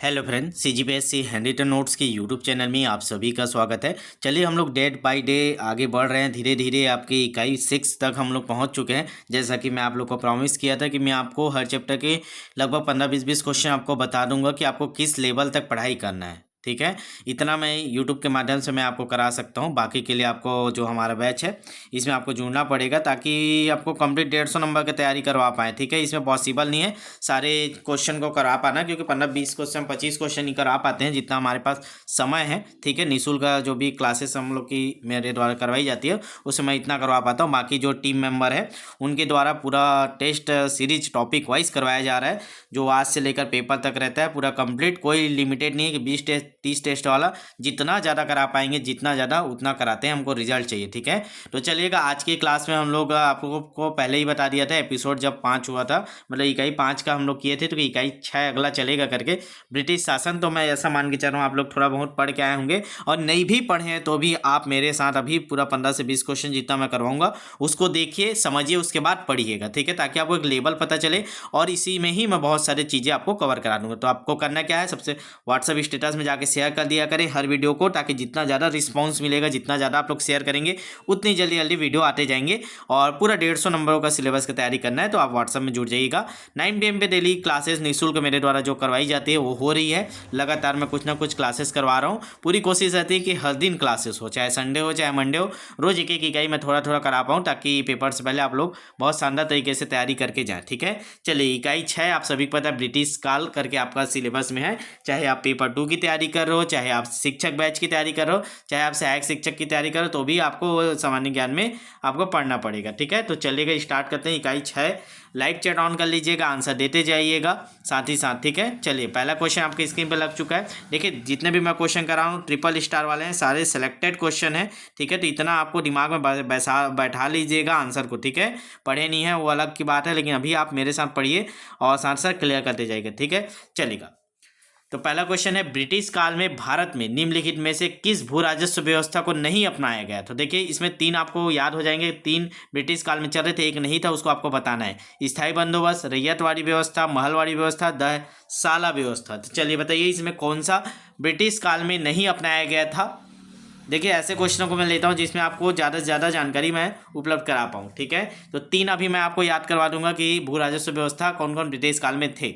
Hello friend, CGPSC hand written notes के YouTube channel में आप सभी का स्वागत है। चलिए हम लोग डे बाय डे आगे बढ़ रहे हैं। धीरे धीरे आपकी इकाई 6 तक हम लोग पहुंच चुके हैं। जैसा कि मैं आप लोग को प्रॉमिस किया था कि मैं आपको हर चैप्टर के लगभग 15-20 क्वेश्चन आपको बता दूंगा कि आपको किस लेवल तक पढ़ाई करना है। ठीक है, इतना मैं यूट्यूब के माध्यम से मैं आपको करा सकता हूँ। बाकी के लिए आपको जो हमारा बैच है इसमें आपको जुड़ना पड़ेगा ताकि आपको कंप्लीट 150 नंबर की तैयारी करवा पाएँ। ठीक है, इसमें पॉसिबल नहीं है सारे क्वेश्चन को करा पाना, क्योंकि 15-20 क्वेश्चन 25 क्वेश्चन ही करा पाते हैं जितना हमारे पास समय है। ठीक है, निःशुल्क का जो भी क्लासेस हम लोग की मेरे द्वारा करवाई जाती है उसमें मैं इतना करवा पाता हूँ। बाकी जो टीम मेंबर है उनके द्वारा पूरा टेस्ट सीरीज टॉपिक वाइज करवाया जा रहा है, जो आज से लेकर पेपर तक रहता है पूरा कंप्लीट। कोई लिमिटेड नहीं है कि 20 टेस्ट 30 टेस्ट वाला। जितना ज़्यादा करा पाएंगे, जितना ज़्यादा उतना कराते हैं, हमको रिजल्ट चाहिए। ठीक है, तो चलिएगा आज की क्लास में हम लोग आपको पहले ही बता दिया था, एपिसोड जब 5 हुआ था, मतलब इकाई 5 का हम लोग किए थे, तो इकाई 6 अगला चलेगा करके ब्रिटिश शासन। तो मैं ऐसा मान के चल रहा हूँ आप लोग थोड़ा बहुत पढ़ के आए होंगे, और नहीं भी पढ़े हैं तो भी आप मेरे साथ अभी पूरा 15 से 20 क्वेश्चन जितना मैं करवाऊंगा उसको देखिए, समझिए, उसके बाद पढ़िएगा। ठीक है, ताकि आपको एक लेवल पता चले, और इसी में ही मैं बहुत सारी चीज़ें आपको कवर करा दूंगा। तो आपको करना क्या है, सबसे व्हाट्सएप स्टेटस में जाके शेयर कर दिया करें हर वीडियो को, ताकि जितना ज़्यादा रिस्पॉन्स मिलेगा, जितना ज़्यादा आप लोग शेयर करेंगे, उतनी जल्दी जल्दी वीडियो आते जाएंगे। और पूरा 150 नंबरों का सिलेबस की तैयारी करना है तो आप व्हाट्सएप में जुड़ जाइएगा। 9 PM पे डेली क्लासेस निःशुल्क मेरे द्वारा जो करवाई जाती है वो हो रही है। लगातार मैं कुछ ना कुछ क्लासेस करवा रहा हूँ। पूरी कोशिश रहती है कि हर दिन क्लासेस हो, चाहे संडे हो चाहे मंडे हो, रोज एक एक इकाई मैं थोड़ा थोड़ा करा पाऊँ, ताकि पेपर से पहले आप लोग बहुत शानदार तरीके से तैयारी करके जाएँ। ठीक है, चलिए इकाई 6 आप सभी को पता है ब्रिटिश काल करके आपका सिलेबस में है। चाहे आप पेपर 2 की तैयारी कर रहे हो, चाहे आप शिक्षक बैच की तैयारी कर रहे हो, चाहे आप सहायक शिक्षक की तैयारी करो, तो भी आपको सामान्य ज्ञान में आपको पढ़ना पड़ेगा। ठीक है, तो चलिएगा स्टार्ट करते हैं इकाई 6। लाइव चैट ऑन कर लीजिएगा, आंसर देते जाइएगा साथ ही साथ। ठीक है, चलिए पहला क्वेश्चन आपकी स्क्रीन पर लग चुका है। देखिए जितने भी मैं क्वेश्चन कर रहा हूँ ट्रिपल स्टार वाले हैं, सारे सेलेक्टेड क्वेश्चन है। ठीक है, तो इतना आपको दिमाग में बैठा लीजिएगा आंसर को। ठीक है, पढ़े नहीं है वो अलग की बात है, लेकिन अभी आप मेरे साथ पढ़िए और साथ साथ क्लियर करते जाइएगा। ठीक है, चलिएगा। तो पहला क्वेश्चन है, ब्रिटिश काल में भारत में निम्नलिखित में से किस भू राजस्व व्यवस्था को नहीं अपनाया गया? तो देखिए इसमें 3 आपको याद हो जाएंगे। 3 ब्रिटिश काल में चल रहे थे, एक नहीं था, उसको आपको बताना है। स्थायी बंदोबस्त, रैयतवाड़ी व्यवस्था, महलवाड़ी व्यवस्था, दहसाला व्यवस्था। तो चलिए बताइए इसमें कौन सा ब्रिटिश काल में नहीं अपनाया गया था। देखिए ऐसे क्वेश्चनों को मैं लेता हूँ जिसमें आपको ज़्यादा से ज़्यादा जानकारी मैं उपलब्ध करा पाऊँ। ठीक है, तो 3 अभी मैं आपको याद करवा दूंगा कि भू राजस्व व्यवस्था कौन कौन ब्रिटिश काल में थे।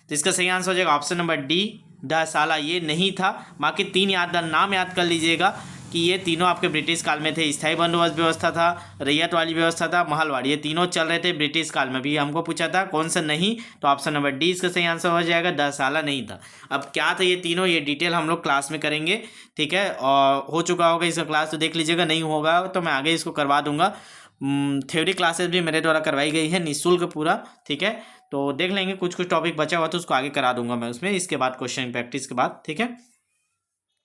तो इसका सही आंसर हो जाएगा ऑप्शन नंबर डी, दहसाला। ये नहीं था। बाकी 3 नाम याद कर लीजिएगा कि ये तीनों आपके ब्रिटिश काल में थे। स्थायी बंदोबस्त व्यवस्था था, रैयत वाली व्यवस्था था, महलवाड़ी, ये तीनों चल रहे थे ब्रिटिश काल में। भी हमको पूछा था कौन सा नहीं, तो ऑप्शन नंबर डी इसका सही आंसर हो जाएगा, दहसाला नहीं था। अब क्या था ये तीनों, ये डिटेल हम लोग क्लास में करेंगे। ठीक है, और हो चुका होगा इसका क्लास तो देख लीजिएगा, नहीं होगा तो मैं आगे इसको करवा दूंगा। थ्योरी क्लासेस भी मेरे द्वारा करवाई गई है निःशुल्क पूरा। ठीक है, तो देख लेंगे, कुछ कुछ टॉपिक बचा हुआ तो उसको आगे करा दूंगा मैं उसमें, इसके बाद क्वेश्चन प्रैक्टिस के बाद। ठीक है,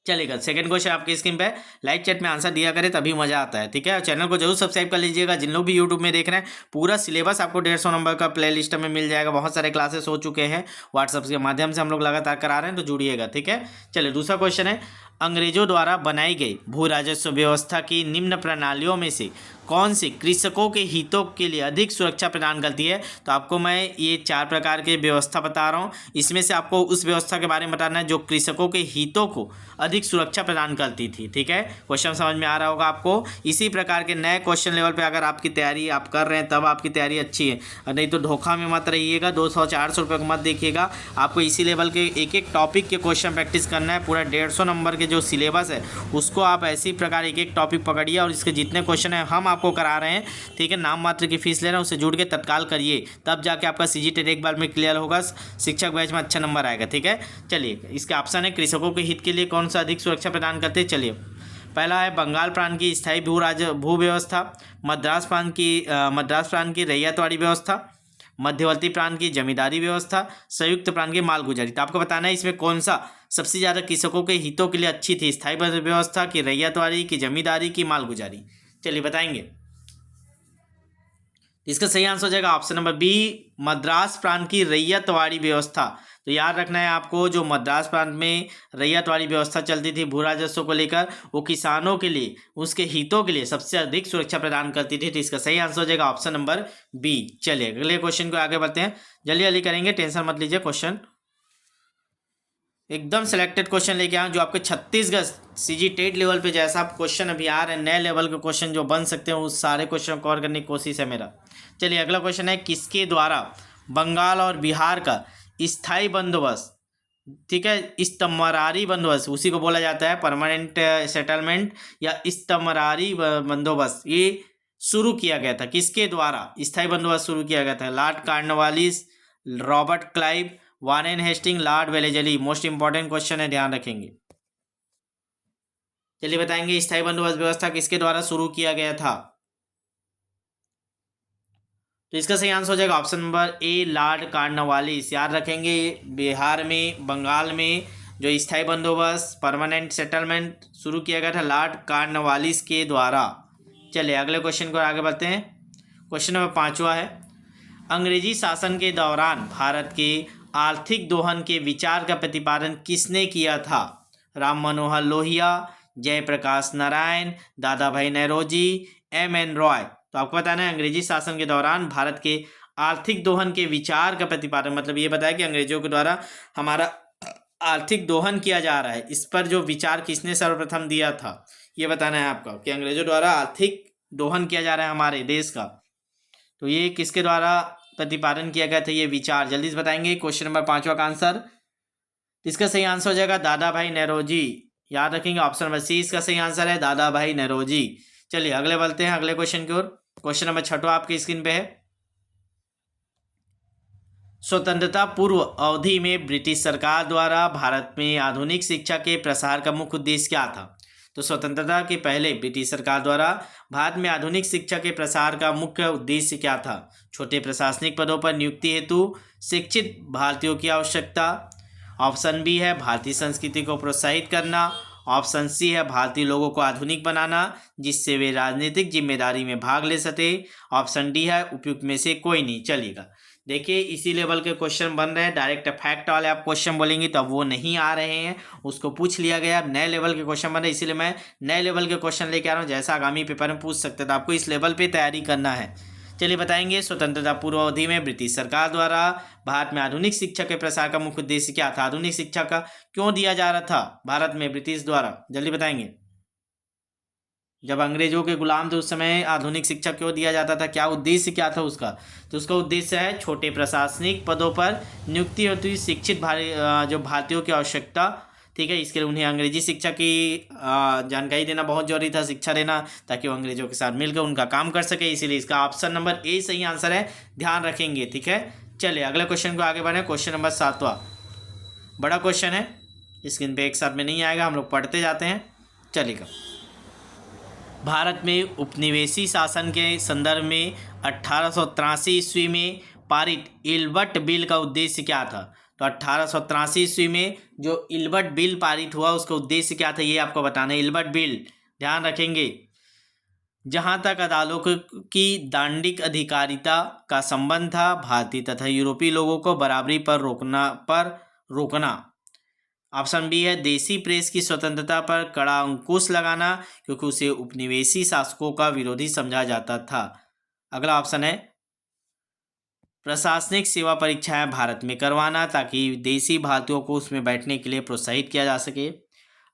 चलेगा। सेकंड क्वेश्चन आपकी स्क्रीन पे, लाइव चैट में आंसर दिया करें तभी मजा आता है। ठीक है, और चैनल को जरूर सब्सक्राइब कर लीजिएगा। जिन लोग भी यूट्यूब में देख रहे हैं, पूरा सिलेबस आपको 150 नंबर का प्ले लिस्ट में मिल जाएगा। बहुत सारे क्लासेस हो चुके हैं, व्हाट्सएप के माध्यम से हम लोग लगातार करा रहे हैं, तो जुड़िएगा। ठीक है, चलिए दूसरा क्वेश्चन है, अंग्रेजों द्वारा बनाई गई भू राजस्व व्यवस्था की निम्न प्रणालियों में से कौन सी कृषकों के हितों के लिए अधिक सुरक्षा प्रदान करती है? तो आपको मैं ये 4 प्रकार के व्यवस्था बता रहा हूँ, इसमें से आपको उस व्यवस्था के बारे में बताना है जो कृषकों के हितों को अधिक सुरक्षा प्रदान करती थी। ठीक है, क्वेश्चन समझ में आ रहा होगा आपको। इसी प्रकार के नए क्वेश्चन लेवल पे अगर आपकी तैयारी आप कर रहे हैं तब आपकी तैयारी अच्छी है, और नहीं तो धोखा में मत रहिएगा। 200-400 रुपये को मत देखिएगा। आपको इसी लेवल के एक एक टॉपिक के क्वेश्चन प्रैक्टिस करना है। पूरा 150 नंबर के जो सिलेबस है उसको आप ऐसी प्रकार एक एक टॉपिक पकड़िए, और इसके जितने क्वेश्चन हैं हम आपको करा रहे हैं। ठीक है, नाम मात्र की फीस ले रहे हैं, उससे जुड़ के तत्काल करिए, तब जाके आपका सीजीटी एक बार में क्लियर होगा, शिक्षक बैच में अच्छा नंबर आएगा। ठीक है, चलिए इसका ऑप्शन है कृषकों के हित के लिए कौन सा अधिक सुरक्षा प्रदान करते हैं। चलिए पहला है बंगाल प्रांत की स्थायी भू व्यवस्था, मद्रास प्रांत की रैयतवाड़ी व्यवस्था, मध्यवर्ती प्रांत की जमींदारी व्यवस्था, संयुक्त प्रांत की मालगुजारी। तो आपको बताना है इसमें कौन सा सबसे ज़्यादा कृषकों के हितों के लिए अच्छी थी, स्थायी व्यवस्था की, रैयतवाड़ी की, जमींदारी की, मालगुजारी। चलिए बताएंगे। इसका सही आंसर हो जाएगा ऑप्शन नंबर बी, मद्रास प्रांत की रैयतवाड़ी व्यवस्था। तो याद रखना है आपको, जो मद्रास प्रांत में रैयतवाड़ी व्यवस्था चलती थी भू राजस्व को लेकर, वो किसानों के लिए, उसके हितों के लिए सबसे अधिक सुरक्षा प्रदान करती थी। तो इसका सही आंसर हो जाएगा ऑप्शन नंबर बी। चलिए अगले क्वेश्चन को आगे बढ़ते हैं, जल्दी जल्दी करेंगे, टेंशन मत लीजिए। क्वेश्चन एकदम सिलेक्टेड क्वेश्चन लेके आया हूँ जो आपके छत्तीसगढ़ सीजी टेट लेवल पे जैसा आप क्वेश्चन अभी आ रहे हैं, नए लेवल के क्वेश्चन जो बन सकते हैं उस सारे क्वेश्चन कवर करने की कोशिश है मेरा। चलिए अगला क्वेश्चन है, किसके द्वारा बंगाल और बिहार का स्थायी बंदोबस्त, ठीक है, इस्तमरारी बंदोबस्त, उसी को बोला जाता है परमानेंट सेटलमेंट या इस्तमरारी बंदोबस्त, ये शुरू किया गया था? किसके द्वारा स्थायी बंदोबस्त शुरू किया गया था? Lord Cornwallis, Robert Clive, Warren Hasting, Lord Wellesley. Most important question है, ध्यान रखेंगे। चलिए बताएंगे स्थायी बंदोबस्त व्यवस्था किसके द्वारा शुरू किया गया था? तो इसका सही आंसर हो जाएगा ऑप्शन नंबर ए, लॉर्ड कॉर्नवालिस। याद रखेंगे, बिहार में, बंगाल में जो स्थायी बंदोबस्त परमानेंट सेटलमेंट शुरू किया गया था लॉर्ड कॉर्नवालिस के द्वारा। चलिए अगले क्वेश्चन को आगे बढ़ते हैं। क्वेश्चन नंबर 5वां है, अंग्रेजी शासन के दौरान भारत के आर्थिक दोहन के विचार का प्रतिपादन किसने किया था? राम मनोहर लोहिया, जयप्रकाश नारायण, दादा भाई नौरोजी, एम.एन. रॉय। तो आपको बताना है अंग्रेजी शासन के दौरान भारत के आर्थिक दोहन के विचार का प्रतिपादन, मतलब ये बताया कि अंग्रेजों के द्वारा हमारा आर्थिक दोहन किया जा रहा है, इस पर जो विचार किसने सर्वप्रथम दिया था, ये बताना है आपको कि अंग्रेजों द्वारा आर्थिक दोहन किया जा रहा है हमारे देश का, तो ये किसके द्वारा प्रतिपादन किया गया था ये विचार? जल्दी से बताएंगे। क्वेश्चन नंबर 5वां का आंसर, इसका सही आंसर हो जाएगा दादा भाई नौरोजी। याद रखेंगे ऑप्शन नंबर सी इसका सही आंसर है, दादा भाई नौरोजी। चलिए अगले बढ़ते हैं अगले क्वेश्चन की ओर। क्वेश्चन नंबर 6 आपकी स्क्रीन पे है, स्वतंत्रता पूर्व अवधि में ब्रिटिश सरकार द्वारा भारत में आधुनिक शिक्षा के प्रसार का मुख्य उद्देश्य क्या था? तो स्वतंत्रता के पहले ब्रिटिश सरकार द्वारा भारत में आधुनिक शिक्षा के प्रसार का मुख्य उद्देश्य क्या था? छोटे प्रशासनिक पदों पर नियुक्ति हेतु शिक्षित भारतीयों की आवश्यकता, ऑप्शन बी है भारतीय संस्कृति को प्रोत्साहित करना, ऑप्शन सी है भारतीय लोगों को आधुनिक बनाना जिससे वे राजनीतिक जिम्मेदारी में भाग ले सके, ऑप्शन डी है उपयुक्त में से कोई नहीं। चलेगा, देखिए इसी लेवल के क्वेश्चन बन रहे हैं, डायरेक्ट फैक्ट वाले आप क्वेश्चन बोलेंगे तो अब वो नहीं आ रहे हैं, उसको पूछ लिया गया। अब नए लेवल के क्वेश्चन बन रहे हैं, इसीलिए मैं नए लेवल के क्वेश्चन लेके आ रहा हूँ, जैसा आगामी पेपर में पूछ सकते थे, आपको इस लेवल पे तैयारी करना है। चलिए बताएंगे, स्वतंत्रता पूर्व अवधि में ब्रिटिश सरकार द्वारा भारत में आधुनिक शिक्षा के प्रसार का मुख्य उद्देश्य क्या था? आधुनिक शिक्षा का क्यों दिया जा रहा था भारत में ब्रिटिश द्वारा? जल्दी बताएंगे। जब अंग्रेजों के गुलाम थे उस समय आधुनिक शिक्षा क्यों दिया जाता था, क्या उद्देश्य क्या था उसका? तो उसका उद्देश्य है छोटे प्रशासनिक पदों पर नियुक्ति होती हुई शिक्षित जो भारतीयों की आवश्यकता, ठीक है, इसके लिए उन्हें अंग्रेजी शिक्षा की जानकारी देना बहुत जरूरी था, शिक्षा देना, ताकि वो अंग्रेजों के साथ मिलकर उनका काम कर सके, इसीलिए इसका ऑप्शन नंबर ए सही आंसर है, ध्यान रखेंगे। ठीक है, चलिए अगले क्वेश्चन को आगे बढ़े। क्वेश्चन नंबर 7वां बड़ा क्वेश्चन है, स्क्रीन पे एक साथ में नहीं आएगा, हम लोग पढ़ते जाते हैं, चलेगा। भारत में उपनिवेशी शासन के संदर्भ में 1883 ईस्वी में पारित इल्बर्ट बिल का उद्देश्य क्या था? तो 1883 ईस्वी में जो इल्बर्ट बिल पारित हुआ उसका उद्देश्य क्या था, ये आपको बताना है। इल्बर्ट बिल, ध्यान रखेंगे, जहाँ तक अदालतों की दांडिक अधिकारिता का संबंध था, भारतीय तथा यूरोपीय लोगों को बराबरी पर रोकना। ऑप्शन बी है देसी प्रेस की स्वतंत्रता पर कड़ा अंकुश लगाना, क्योंकि उसे उपनिवेशी शासकों का विरोधी समझा जाता था। अगला ऑप्शन है प्रशासनिक सेवा परीक्षाएं भारत में करवाना, ताकि देसी भारतीयों को उसमें बैठने के लिए प्रोत्साहित किया जा सके।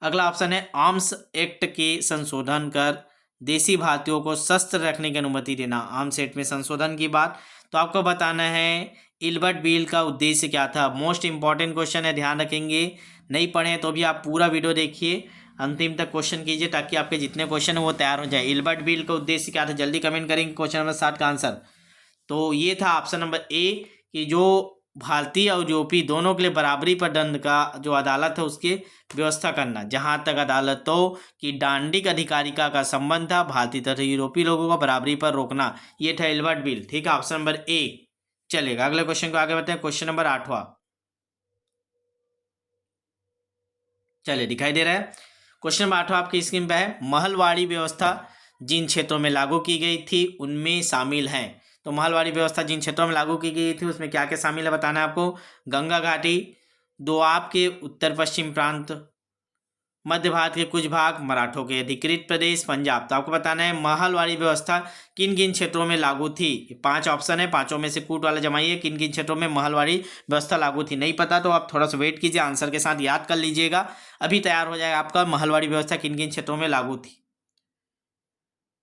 अगला ऑप्शन है आर्म्स एक्ट के संशोधन कर देसी भारतीयों को शस्त्र रखने की अनुमति देना। आर्म्स एक्ट में संशोधन की बात, तो आपको बताना है इल्बर्ट बिल का उद्देश्य क्या था। मोस्ट इंपॉर्टेंट क्वेश्चन है, ध्यान रखेंगे, नहीं पढ़े तो भी आप पूरा वीडियो देखिए, अंतिम तक क्वेश्चन कीजिए ताकि आपके जितने क्वेश्चन है वो तैयार हो जाए। इल्बर्ट बिल का उद्देश्य क्या था, जल्दी कमेंट करेंगे क्वेश्चन नंबर 7 का आंसर। तो ये था ऑप्शन नंबर ए कि जो भारतीय और यूरोपीय दोनों के लिए बराबरी पर दंड का जो अदालत है उसकी व्यवस्था करना, जहां तक अदालतों की दांडिक अधिकारिता का संबंध था, भारतीय तथा यूरोपीय लोगों को बराबरी पर रोकना, ये था इल्बर्ट बिल। ठीक है, ऑप्शन नंबर ए। चलेगा अगले क्वेश्चन को आगे बढ़ते हैं। क्वेश्चन नंबर 8वां, चलिए दिखाई दे रहा है। क्वेश्चन नंबर 8वां आपकी स्क्रीन पे है, महलवाड़ी व्यवस्था जिन क्षेत्रों में लागू की गई थी उनमें शामिल हैं। तो महलवाड़ी व्यवस्था जिन क्षेत्रों में लागू की गई थी उसमें क्या क्या शामिल है बताना है आपको। गंगा घाटी, दोआब के उत्तर पश्चिम प्रांत, मध्य भारत के कुछ भाग, मराठों के अधिकृत प्रदेश, पंजाब। तो आपको बताना है महलवाड़ी व्यवस्था किन किन क्षेत्रों में लागू थी। 5 ऑप्शन है, पांचों में से कूट वाला जमाइए। किन किन क्षेत्रों में महलवाड़ी व्यवस्था लागू थी, नहीं पता तो आप थोड़ा सा वेट कीजिए, आंसर के साथ याद कर लीजिएगा, अभी तैयार हो जाएगा आपका महलवाड़ी व्यवस्था किन किन क्षेत्रों में लागू थी।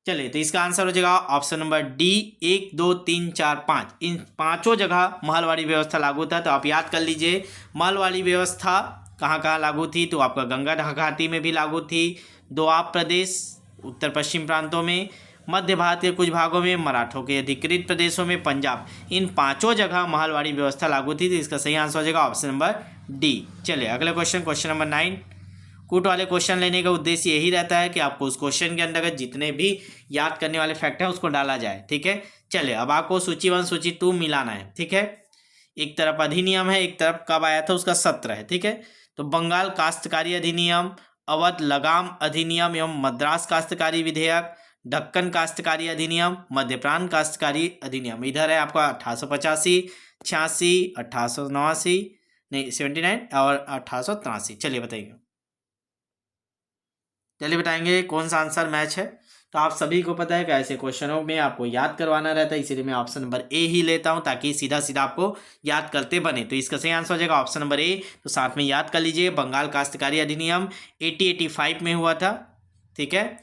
चलिए, तो इसका आंसर हो जाएगा ऑप्शन नंबर डी, 1 2 3 4 5, इन पांचों जगह महलवाड़ी व्यवस्था लागू था। तो आप याद कर लीजिए महलवाड़ी व्यवस्था कहाँ कहाँ लागू थी। तो आपका गंगा घाटी में भी लागू थी, दोआब प्रदेश उत्तर पश्चिम प्रांतों में, मध्य भारत के कुछ भागों में, मराठों के अधिकृत प्रदेशों में, पंजाब। इन पांचों जगह महलवाड़ी व्यवस्था लागू थी। तो इसका सही आंसर हो जाएगा ऑप्शन नंबर डी। चलिए अगला क्वेश्चन, क्वेश्चन नंबर 9। कूट वाले क्वेश्चन लेने का उद्देश्य यही रहता है कि आपको उस क्वेश्चन के अंतर्गत जितने भी याद करने वाले फैक्ट हैं उसको डाला जाए। ठीक है, चलिए अब आपको सूची 1 सूची 2 मिलाना है। ठीक है, एक तरफ अधिनियम है, एक तरफ कब आया था उसका सत्र है। ठीक है, तो बंगाल काश्तकारी अधिनियम, अवध लगाम अधिनियम एवं मद्रास काश्तकारी विधेयक, ढक्कन काश्तकारी अधिनियम, मध्य प्रांत काश्तकारी अधिनियम। इधर है आपका 1885, 86, 1889, नहीं 79 और 1883। चलिए बताइए, चलिए बताएंगे कौन सा आंसर मैच है। तो आप सभी को पता है कि ऐसे क्वेश्चनों में आपको याद करवाना रहता है, इसीलिए मैं ऑप्शन नंबर ए ही लेता हूं ताकि सीधा सीधा आपको याद करते बने। तो इसका सही आंसर हो जाएगा ऑप्शन नंबर ए। तो साथ में याद कर लीजिए बंगाल काश्तकारी अधिनियम 1885 में हुआ था। ठीक है,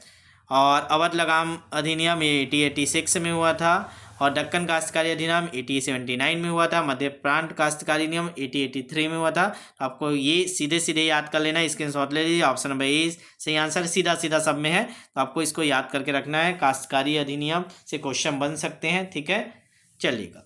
और अवध लगाम अधिनियम ये 1886 में हुआ था, और दक्कन काश्तकारी अधिनियम 1879 में हुआ था, मध्य प्रांत काश्तकारी अधिनियम 1883 में हुआ था। तो आपको ये सीधे सीधे याद कर लेना है, स्क्रीनशॉट ले लीजिए। ऑप्शन नंबर ए सही आंसर, सीधा सीधा सब में है, तो आपको इसको याद करके रखना है। काश्तकारी अधिनियम से क्वेश्चन बन सकते हैं। ठीक है, चलिएगा,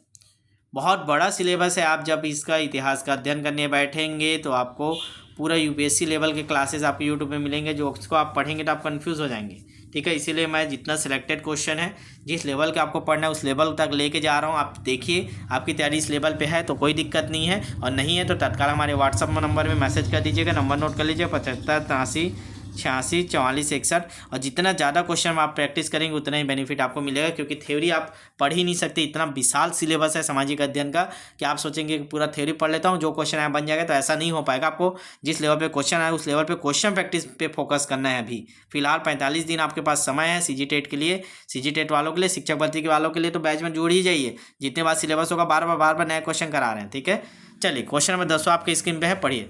बहुत बड़ा सिलेबस है। आप जब इसका इतिहास का अध्ययन करने बैठेंगे तो आपको पूरा यूपीएससी लेवल के क्लासेस आपको यूट्यूब पे मिलेंगे, जो उसको आप पढ़ेंगे तो आप कंफ्यूज हो जाएंगे। ठीक है, इसीलिए मैं जितना सिलेक्टेड क्वेश्चन है, जिस लेवल के आपको पढ़ना है उस लेवल तक लेके जा रहा हूँ। आप देखिए आपकी तैयारी इस लेवल पे है तो कोई दिक्कत नहीं है, और नहीं है तो तत्काल हमारे व्हाट्सअप नंबर में मैसेज कर दीजिएगा। नंबर नोट कर लीजिए 75 83 86 44 61। और जितना ज़्यादा क्वेश्चन आप प्रैक्टिस करेंगे उतना ही बेनिफिट आपको मिलेगा, क्योंकि थ्योरी आप पढ़ ही नहीं सकते। इतना विशाल सिलेबस है सामाजिक अध्ययन का कि आप सोचेंगे कि पूरा थ्योरी पढ़ लेता हूँ जो क्वेश्चन आया बन जाएगा, तो ऐसा नहीं हो पाएगा। आपको जिस लेवल पे क्वेश्चन आए उस लेवल पे क्वेश्चन प्रैक्टिस पे फोकस करना है। अभी फिलहाल 45 दिन आपके पास समय है सीजी टेट के लिए, सीजी टेट वालों के लिए, शिक्षक भर्ती के वालों के लिए तो बैच में जुड़ ही जाइए। जितने बार सिलेबस होगा बार बार नए क्वेश्चन करा रहे हैं। ठीक है, चलिए क्वेश्चन नंबर 10 आपके स्क्रीन पे है, पढ़िए।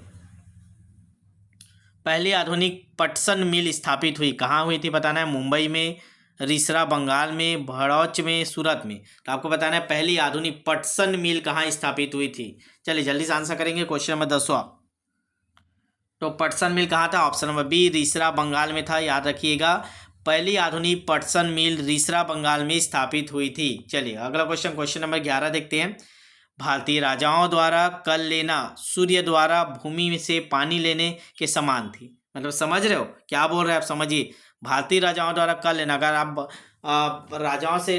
पहली आधुनिक पटसन मिल स्थापित हुई, कहाँ हुई थी बताना है। मुंबई में, रिसरा बंगाल में, भड़ौच में, सूरत में। तो आपको बताना है पहली आधुनिक पटसन मिल कहाँ स्थापित हुई थी। चलिए जल्दी से आंसर करेंगे क्वेश्चन नंबर 10। तो पटसन मिल कहाँ था, option number B Rishra Bengal में था, याद रखिएगा। पहली आधुनिक पटसन मिल रिसरा बंगाल में स्थापित हुई थी। चलिए अगला क्वेश्चन, क्वेश्चन नंबर 11 देखते हैं। भारतीय राजाओं द्वारा कल लेना सूर्य द्वारा भूमि से पानी लेने के समान थी। मतलब समझ रहे हो क्या बोल रहे हैं आप, समझिए। भारतीय राजाओं द्वारा कल लेना, अगर आप राजाओं से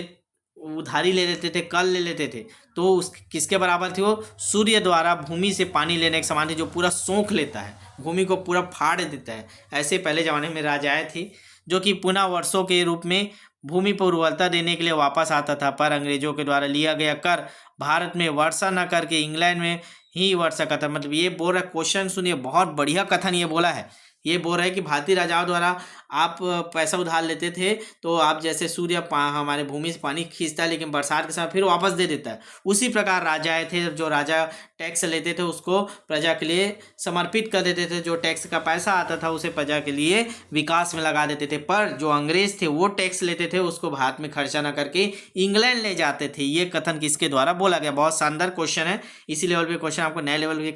उधारी ले लेते थे, कल ले लेते थे, तो उस किसके बराबर थी वो, सूर्य द्वारा भूमि से पानी लेने के समान थी, जो पूरा सोख लेता है, भूमि को पूरा फाड़ देता है। ऐसे पहले ज़माने में राजाएं थी जो कि पुनः वर्षों के रूप में भूमि पर उर्वरता देने के लिए वापस आता था, पर अंग्रेजों के द्वारा लिया गया कर भारत में वर्षा न करके इंग्लैंड में ही वर्षा करता। मतलब ये बोल रहा है, क्वेश्चन सुनिए, बहुत बढ़िया कथन ये बोला है। ये बोल रहा है कि भारतीय राजाओं द्वारा आप पैसा उधार लेते थे, तो आप जैसे सूर्य हमारे भूमि से पानी खींचता है लेकिन बरसात के समय फिर वापस दे देता है, उसी प्रकार राजाएं थे, जो राजा टैक्स लेते थे उसको प्रजा के लिए समर्पित कर देते थे। जो टैक्स का पैसा आता था उसे प्रजा के लिए विकास में लगा देते थे, पर जो अंग्रेज थे वो टैक्स लेते थे उसको भारत में खर्चा ना करके इंग्लैंड ले जाते थे। ये कथन किसके द्वारा बोला गया। बहुत शानदार क्वेश्चन है, इसी लेवल पे क्वेश्चन आपको नए लेवल पे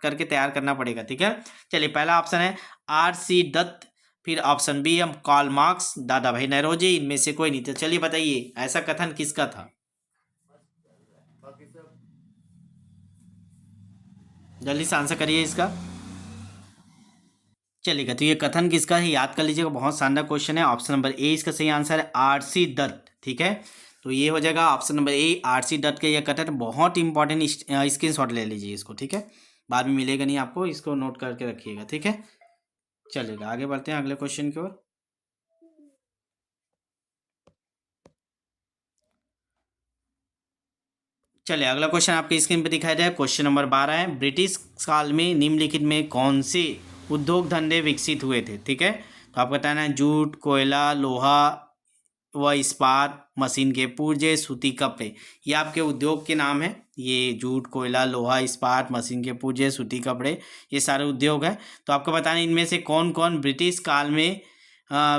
करके तैयार करना पड़ेगा। ठीक है, चलिए पहला ऑप्शन है आर.सी. दत्त, फिर option B M Karl Marx, Dadabhai Naoroji, इनमें से कोई नहीं। तो चलिए बताइए ऐसा कथन किसका था, जल्दी से आंसर करिए इसका। चलिएगा, तो ये कथन किसका है याद कर लीजिएगा, बहुत शानदार क्वेश्चन है। ऑप्शन नंबर ए इसका सही आंसर है, आर.सी. दत्त। ठीक है, तो ये हो जाएगा option number A, R C. Dutt का ये कथन बहुत इंपॉर्टेंट, स्क्रीनशॉट ले लीजिए इसको। ठीक है, बाद में मिलेगा नहीं आपको, इसको नोट करके रखिएगा। ठीक है, चलिएगा आगे बढ़ते हैं अगले क्वेश्चन की ओर। चलिए अगला क्वेश्चन आपकी स्क्रीन पे दिखाई दे रहा है, क्वेश्चन नंबर 12 है। ब्रिटिश काल में निम्नलिखित में कौन से उद्योग धंधे विकसित हुए थे। ठीक है, तो आपको बताना है जूट, कोयला, लोहा व इस्पात, मशीन के पुर्जे, सूती कपड़े, ये आपके उद्योग के नाम हैं। ये जूट, कोयला, लोहा, इस्पात, मशीन के पुर्जे, सूती कपड़े, ये सारे उद्योग हैं। तो आपको बताना है इनमें से कौन कौन ब्रिटिश काल में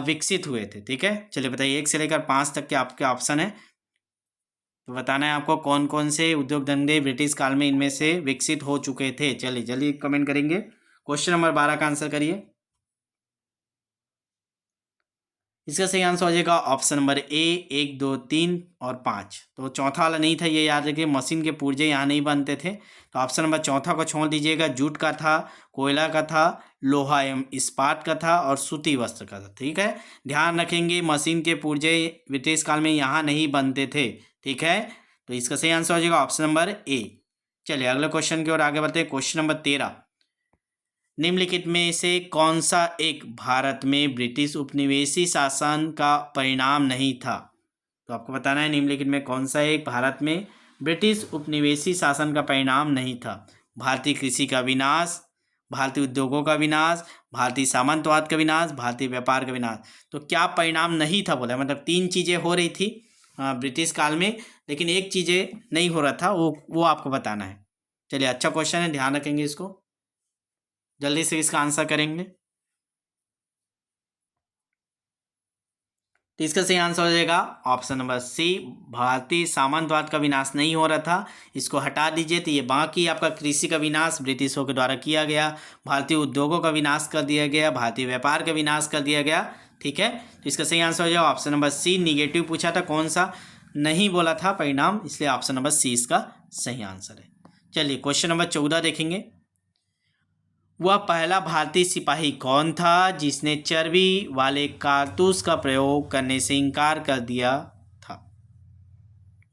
विकसित हुए थे। ठीक है, चलिए बताइए, 1 से लेकर 5 तक के आपके ऑप्शन है। तो बताना है आपको कौन कौन से उद्योग धंधे ब्रिटिश काल में इनमें से विकसित हो चुके थे। चलिए जल्दी कमेंट करेंगे। क्वेश्चन नंबर 12 का आंसर करिए। इसका सही आंसर हो जाएगा ऑप्शन नंबर ए, 1, 2, 3 और 5। तो चौथा वाला नहीं था, ये याद रखिए, मशीन के पुर्जे यहाँ नहीं बनते थे। तो ऑप्शन नंबर चौथा को छोड़ दीजिएगा। जूट का था, कोयला का था, लोहा एवं इस्पात का था और सूती वस्त्र का था। ठीक है, ध्यान रखेंगे मशीन के पुर्जे ब्रिटिश काल में यहाँ नहीं बनते थे। ठीक है, तो इसका सही आंसर हो जाएगा ऑप्शन नंबर ए। चलिए अगले क्वेश्चन की ओर आगे बढ़ते हैं। क्वेश्चन नंबर 13, निम्नलिखित में से कौन सा एक भारत में ब्रिटिश उपनिवेशी शासन का परिणाम नहीं था। तो आपको बताना है निम्नलिखित में कौन सा एक भारत में ब्रिटिश उपनिवेशी शासन का परिणाम नहीं था। भारतीय कृषि का विनाश, भारतीय उद्योगों का विनाश, भारतीय सामंतवाद का विनाश, भारतीय व्यापार का विनाश। तो क्या परिणाम नहीं था बोला, मतलब 3 चीज़ें हो रही थी ब्रिटिश काल में, लेकिन एक चीज़ें नहीं हो रहा था, वो आपको बताना है। चलिए अच्छा क्वेश्चन है, ध्यान रखेंगे इसको, जल्दी से इसका आंसर करेंगे। तो इसका सही आंसर हो जाएगा ऑप्शन नंबर सी, भारतीय सामंतवाद का विनाश नहीं हो रहा था, इसको हटा दीजिए। तो ये बाकी आपका कृषि का विनाश ब्रिटिशों के द्वारा किया गया, भारतीय उद्योगों का विनाश कर दिया गया, भारतीय व्यापार का विनाश कर दिया गया। ठीक है, तो इसका सही आंसर हो जाएगा ऑप्शन नंबर सी। निगेटिव पूछा था, कौन सा नहीं बोला था परिणाम, इसलिए ऑप्शन नंबर सी इसका सही आंसर है। चलिए क्वेश्चन नंबर 14 देखेंगे। वह पहला भारतीय सिपाही कौन था जिसने चर्बी वाले कारतूस का प्रयोग करने से इनकार कर दिया था।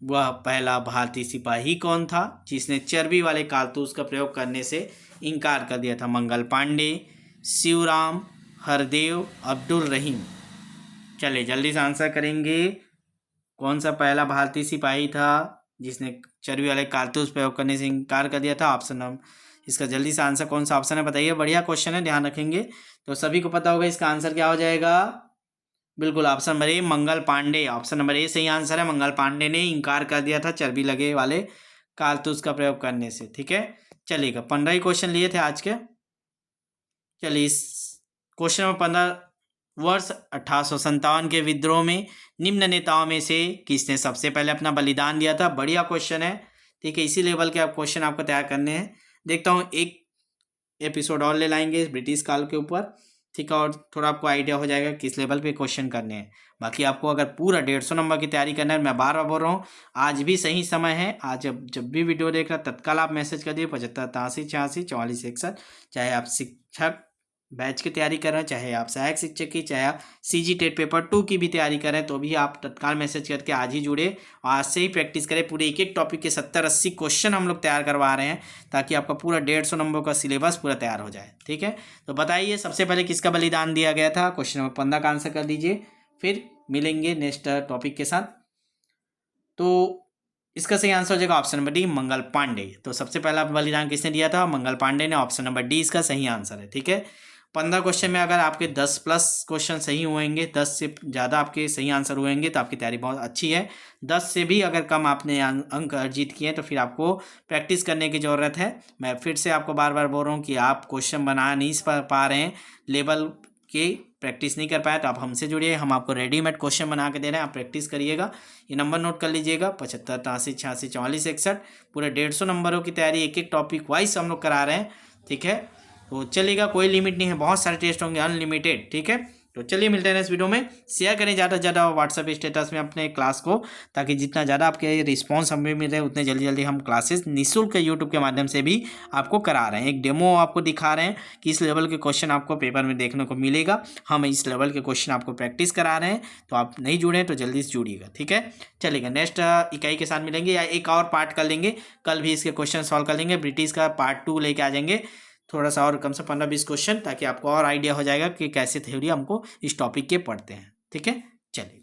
वह पहला भारतीय सिपाही कौन था जिसने चर्बी वाले कारतूस का प्रयोग करने से इनकार कर दिया था। मंगल पांडे, शिवराम, हरदेव, अब्दुल रहीम। चलिए जल्दी से आंसर करेंगे, कौन सा पहला भारतीय सिपाही था जिसने चर्बी वाले कारतूस प्रयोग करने से इनकार कर दिया था। ऑप्शन नंबर, इसका जल्दी से आंसर कौन सा ऑप्शन है बताइए। बढ़िया क्वेश्चन है, ध्यान रखेंगे। तो सभी को पता होगा इसका आंसर क्या हो जाएगा, बिल्कुल option number A, Mangal Pandey. Option number A सही आंसर है। मंगल पांडे ने इनकार कर दिया था चर्बी लगे वाले कारतूस का प्रयोग करने से। ठीक है, चलिएगा 15 ही क्वेश्चन लिए थे आज के। चलिए इस क्वेश्चन नंबर 15, वर्ष 1857 के विद्रोह में निम्न नेताओं में से किसने सबसे पहले अपना बलिदान दिया था। बढ़िया क्वेश्चन है। ठीक है, इसी लेवल के आप क्वेश्चन आपको तैयार करने हैं। देखता हूँ एक एपिसोड और ले लाएंगे ब्रिटिश काल के ऊपर। ठीक है, और थोड़ा आपको आइडिया हो जाएगा किस लेवल पे क्वेश्चन करने हैं। बाकी आपको अगर पूरा 150 नंबर की तैयारी करना है, मैं बार बार बोल रहा हूँ, आज भी सही समय है। आज जब भी वीडियो देख रहा तत्काल आप मैसेज कर दिए 75 83 86 44 61। चाहे आप शिक्षक बैच की तैयारी कर रहे हैं, चाहे आप सहायक शिक्षक की, चाहे आप CG टेट पेपर 2 की भी तैयारी कर रहे हैं, तो भी आप तत्काल मैसेज करके आज ही जुड़े, आज से ही प्रैक्टिस करें। पूरे एक एक टॉपिक के 70-80 क्वेश्चन हम लोग तैयार करवा रहे हैं, ताकि आपका पूरा 150 नंबर का सिलेबस पूरा तैयार हो जाए। ठीक है, तो बताइए सबसे पहले किसका बलिदान दिया गया था। क्वेश्चन नंबर 15 का आंसर कर दीजिए, फिर मिलेंगे नेक्स्ट टॉपिक के साथ। तो इसका सही आंसर हो जाएगा option number D, Mangal Pandey. तो सबसे पहला बलिदान किसने दिया था, मंगल पांडे ने। ऑप्शन नंबर डी इसका सही आंसर है। ठीक है, 15 क्वेश्चन में अगर आपके 10+ क्वेश्चन सही हुएंगे, 10 से ज़्यादा आपके सही आंसर हुएंगे, तो आपकी तैयारी बहुत अच्छी है। 10 से भी अगर कम आपने अंक अर्जित किए तो फिर आपको प्रैक्टिस करने की ज़रूरत है। मैं फिर से आपको बार बार बोल रहा हूँ कि आप क्वेश्चन बना नहीं पा रहे हैं, लेवल के प्रैक्टिस नहीं कर पाए, तो आप हमसे जुड़िए, हम आपको रेडीमेड क्वेश्चन बना के दे रहे हैं, आप प्रैक्टिस करिएगा। ये नंबर नोट कर लीजिएगा, 75 83 86 44 61। पूरे 150 नंबरों की तैयारी एक एक टॉपिक वाइज हम लोग करा रहे हैं। ठीक है, तो चलेगा, कोई लिमिट नहीं है, बहुत सारे टेस्ट होंगे, अनलिमिटेड। ठीक है, तो चलिए मिलते हैं इस वीडियो में। शेयर करें ज़्यादा से ज़्यादा व्हाट्सएप स्टेटस में अपने क्लास को, ताकि जितना ज़्यादा आपके रिस्पांस हमें मिल रहे हैं, उतने जल्दी जल्दी हम क्लासेस निःशुल्क यूट्यूब के माध्यम से भी आपको करा रहे हैं। एक डेमो आपको दिखा रहे हैं कि इस लेवल के क्वेश्चन आपको पेपर में देखने को मिलेगा। हम इस लेवल के क्वेश्चन आपको प्रैक्टिस करा रहे हैं, तो आप नहीं जुड़े तो जल्दी से जुड़िएगा। ठीक है, चलेगा, नेक्स्ट इकाई के साथ मिलेंगे, या एक और पार्ट कर लेंगे, कल भी इसके क्वेश्चन सॉल्व कर लेंगे। ब्रिटिश का पार्ट 2 लेके आ जाएंगे, थोड़ा सा और कम से 15-20 क्वेश्चन, ताकि आपको और आइडिया हो जाएगा कि कैसे थ्योरी हमको इस टॉपिक के पढ़ते हैं। ठीक है, चलिए।